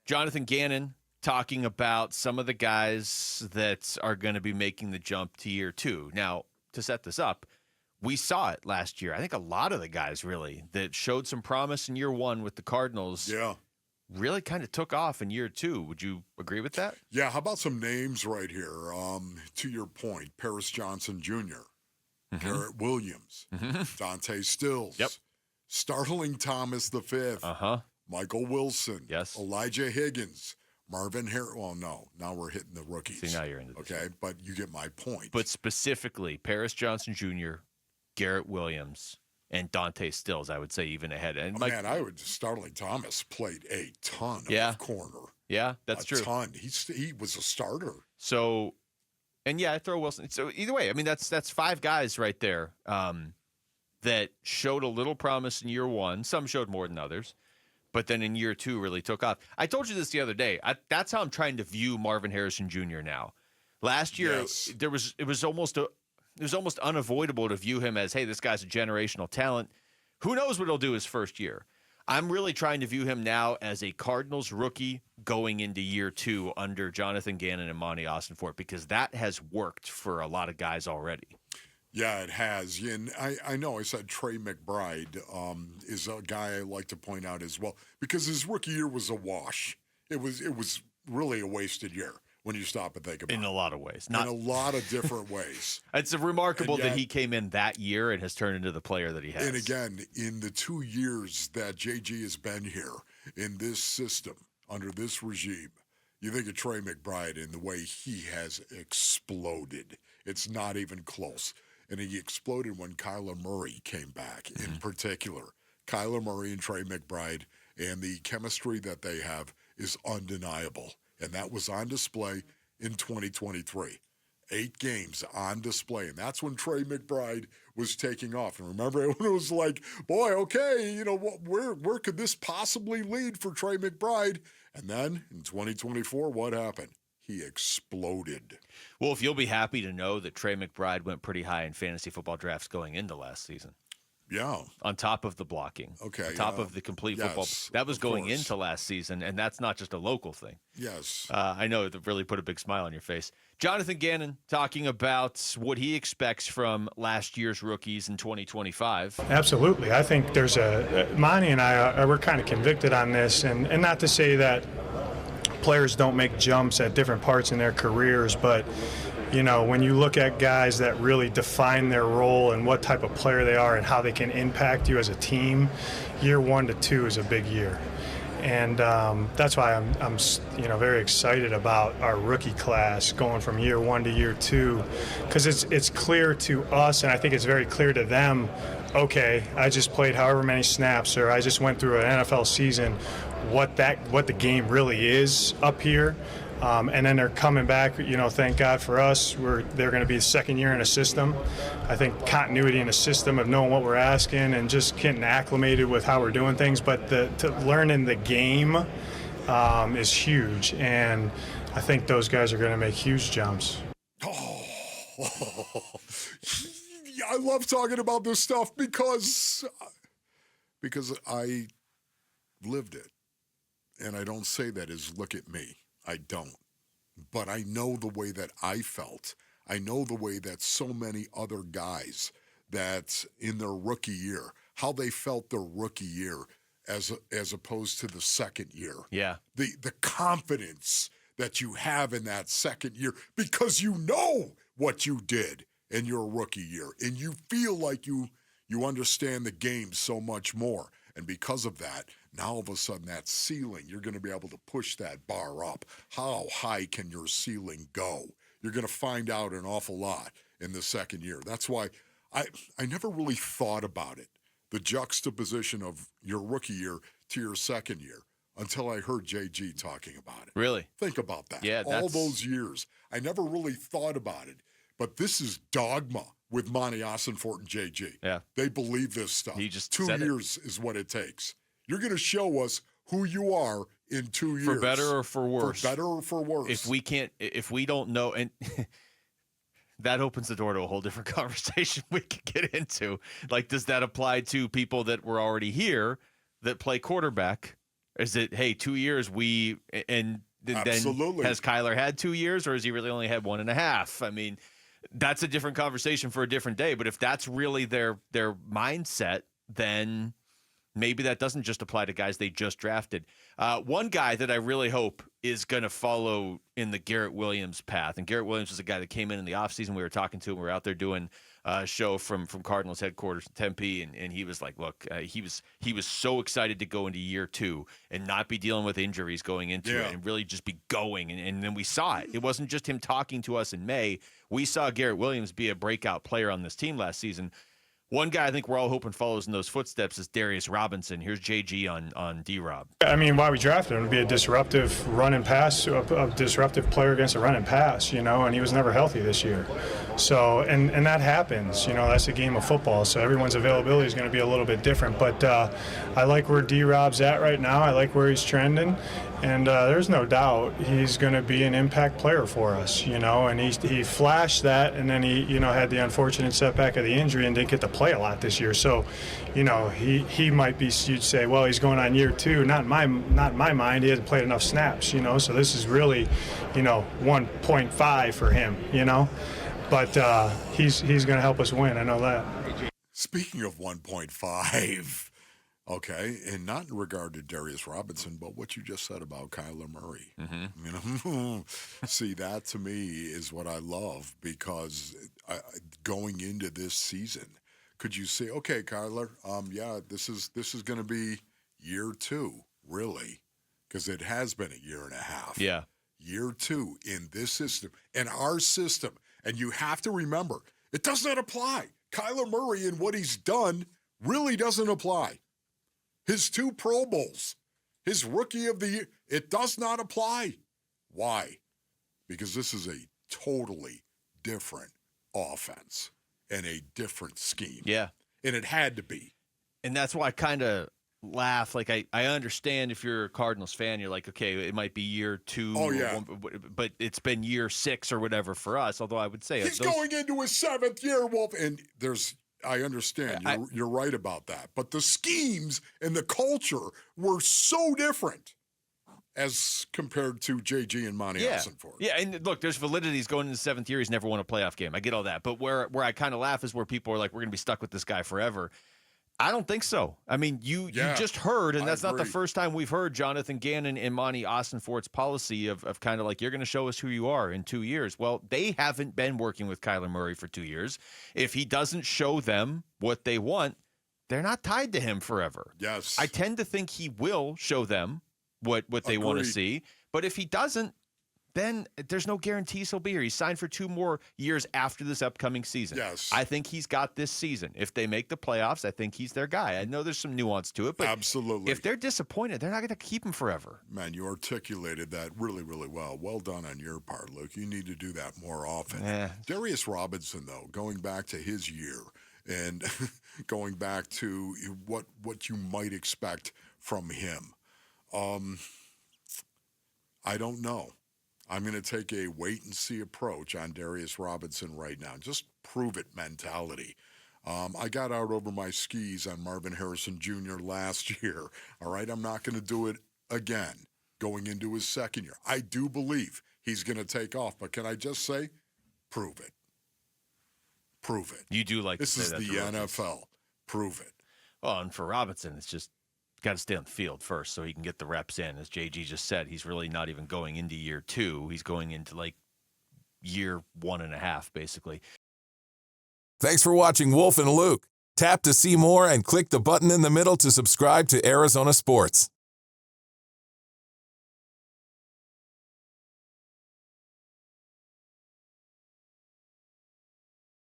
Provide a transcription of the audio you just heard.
Jonathan Gannon talking about some of the guys that are going to be making the jump to year 2. Now, to set this up, we saw it last year. I think a lot of the guys really that showed some promise in year 1 with the Cardinals really kind of took off in year 2. Would you agree with that? Yeah, how about some names right here? To your point, Paris Johnson Jr., Garrett Williams, Dante Stills, Starling Thomas V, Michael Wilson, Elijah Higgins, Marvin Harris. Well, no, now we're hitting the rookies. See, now you're into this. Okay, but you get my point. But specifically, Paris Johnson Jr., Garrett Williams, and Dante Stills, I would say even ahead. And Starling Thomas played a ton of corner. Yeah, that's true. A ton. He was a starter. So, and I throw Wilson. So either way, I mean, that's 5 guys right there that showed a little promise in year 1. Some showed more than others. But then in year 2 really took off. I told you this the other day. That's how I'm trying to view Marvin Harrison Jr. now. Last year, it was almost unavoidable to view him as, hey, this guy's a generational talent. Who knows what he'll do his first year? I'm really trying to view him now as a Cardinals rookie going into year 2 under Jonathan Gannon and Monty Austin-Fort, because that has worked for a lot of guys already. Yeah, it has. And I know I said Trey McBride is a guy I like to point out as well, because his rookie year was a wash. It was really a wasted year when you stop and think about it. In a lot of ways. In a lot of different ways. It's remarkable that he came in that year and has turned into the player that he has. And again, in the 2 years that JG has been here in this system, under this regime, you think of Trey McBride and the way he has exploded. It's not even close. And he exploded when Kyler Murray came back, in particular. Kyler Murray and Trey McBride, and the chemistry that they have is undeniable. And that was on display in 2023. 8 games on display. And that's when Trey McBride was taking off. And remember, everyone was like, boy, okay, where could this possibly lead for Trey McBride? And then in 2024, what happened? He exploded. Well, if you'll be happy to know that Trey McBride went pretty high in fantasy football drafts going into last season. Yeah. On top of the blocking. Okay. On top of the complete football. That was going into last season, and that's not just a local thing. Yes. I know that really put a big smile on your face. Jonathan Gannon talking about what he expects from last year's rookies in 2025. Absolutely. I think there's Monty and I, we're kind of convicted on this, and not to say that players don't make jumps at different parts in their careers, but when you look at guys that really define their role and what type of player they are and how they can impact you as a team, year 1 to 2 is a big year. And that's why I'm very excited about our rookie class going from year 1 to year 2, because it's clear to us, and I think it's very clear to them, okay, I just played however many snaps, or I just went through an NFL season, what the game really is up here. And then they're coming back, thank God for us. They're going to be the second year in a system. I think continuity in a system of knowing what we're asking and just getting acclimated with how we're doing things. But to learning the game is huge. And I think those guys are going to make huge jumps. I love talking about this stuff because I lived it. And I don't say that as look at me. I don't. But I know the way that I felt. I know the way that so many other guys that in their rookie year, how they felt their rookie year as opposed to the second year. Yeah. The confidence that you have in that second year because you know what you did in your rookie year. And you feel like you understand the game so much more. And because of that, now all of a sudden that ceiling, you're going to be able to push that bar up. How high can your ceiling go? You're going to find out an awful lot in the second year. That's why I never really thought about it, the juxtaposition of your rookie year to your second year, until I heard JG talking about it. Really? Think about that. Yeah, all those years. I never really thought about it. But this is dogma with Monty Austin-Fort and JG. Yeah. They believe this stuff. He just 2 years is what it takes. You're going to show us who you are in 2 years. For better or for worse. For better or for worse. If we don't know, and that opens the door to a whole different conversation we could get into. Like, does that apply to people that were already here that play quarterback Is it, hey, 2 years and then Absolutely. has Kyler had 2 years, or has he really only had 1.5? I mean, that's a different conversation for a different day. But if that's really their mindset, then maybe that doesn't just apply to guys they just drafted. One guy that I really hope is going to follow in the Garrett Williams path, and Garrett Williams was a guy that came in the offseason. We were talking to him. We were out there doing a show from Cardinals headquarters in Tempe, and he was like, look, he was so excited to go into year 2 and not be dealing with injuries going into it and really just be going. And then we saw it. It wasn't just him talking to us in May. We saw Garrett Williams be a breakout player on this team last season. One guy I think we're all hoping follows in those footsteps is Darius Robinson. Here's JG on D-Rob. I mean, why we drafted him to be a disruptive run and pass, a disruptive player against a run and pass, and he was never healthy this year. So, and that happens, that's a game of football. So everyone's availability is going to be a little bit different. But I like where D-Rob's at right now. I like where he's trending. And there's no doubt he's going to be an impact player for us, and he flashed that, and then he, had the unfortunate setback of the injury and didn't get to play a lot this year. So, he might be, you'd say, well, he's going on year 2. Not in my mind. He hasn't played enough snaps, so this is really, 1.5 for him, But he's going to help us win. I know that. Speaking of 1.5. Okay, and not in regard to Darius Robinson, but what you just said about Kyler Murray. Mm-hmm. See, that to me is what I love, because going into this season, could you say, okay, Kyler, this is going to be year 2, really, because it has been a year and a half. Yeah, year 2 in this system, in our system, and you have to remember, it does not apply. Kyler Murray and what he's done really doesn't apply. His 2 Pro Bowls, his Rookie of the Year, it does not apply. Why? Because this is a totally different offense and a different scheme. Yeah. And it had to be. And that's why I kind of laugh. Like, I understand if you're a Cardinals fan, you're like, okay, it might be year 2. Oh, yeah. But it's been year 6 or whatever for us, although I would say he's going into his 7th year, Wolf, and I understand. You're right about that. But the schemes and the culture were so different as compared to JG and Monty Ossenford. Yeah, and look, there's validity. He's going into the 7th year. He's never won a playoff game. I get all that. But where I kind of laugh is where people are like, we're going to be stuck with this guy forever. I don't think so. I mean, you just heard, and that's not the first time we've heard Jonathan Gannon and Monty Ossenford's policy of kind of like, you're going to show us who you are in 2 years. Well, they haven't been working with Kyler Murray for 2 years. If he doesn't show them what they want, they're not tied to him forever. Yes. I tend to think he will show them what they want to see. But if he doesn't, then there's no guarantees he'll be here. He's signed for 2 more years after this upcoming season. Yes. I think he's got this season. If they make the playoffs, I think he's their guy. I know there's some nuance to it, but absolutely, if they're disappointed, they're not going to keep him forever. Man, you articulated that really, really well. Well done on your part, Luke. You need to do that more often. Darius Robinson, though, going back to his year and going back to what you might expect from him, I don't know. I'm going to take a wait-and-see approach on Darius Robinson right now. Just prove-it mentality. I got out over my skis on Marvin Harrison Jr. last year. All right, I'm not going to do it again going into his 2nd year. I do believe he's going to take off, but can I just say, prove it. Prove it. You do like this to say is the NFL. Prove it. Well, and for Robinson, it's just got to stay on the field first so he can get the reps in. As JG just said, he's really not even going into year 2. He's going into like year 1.5, basically. Thanks for watching Wolf and Luke. Tap to see more and click the button in the middle to subscribe to Arizona Sports.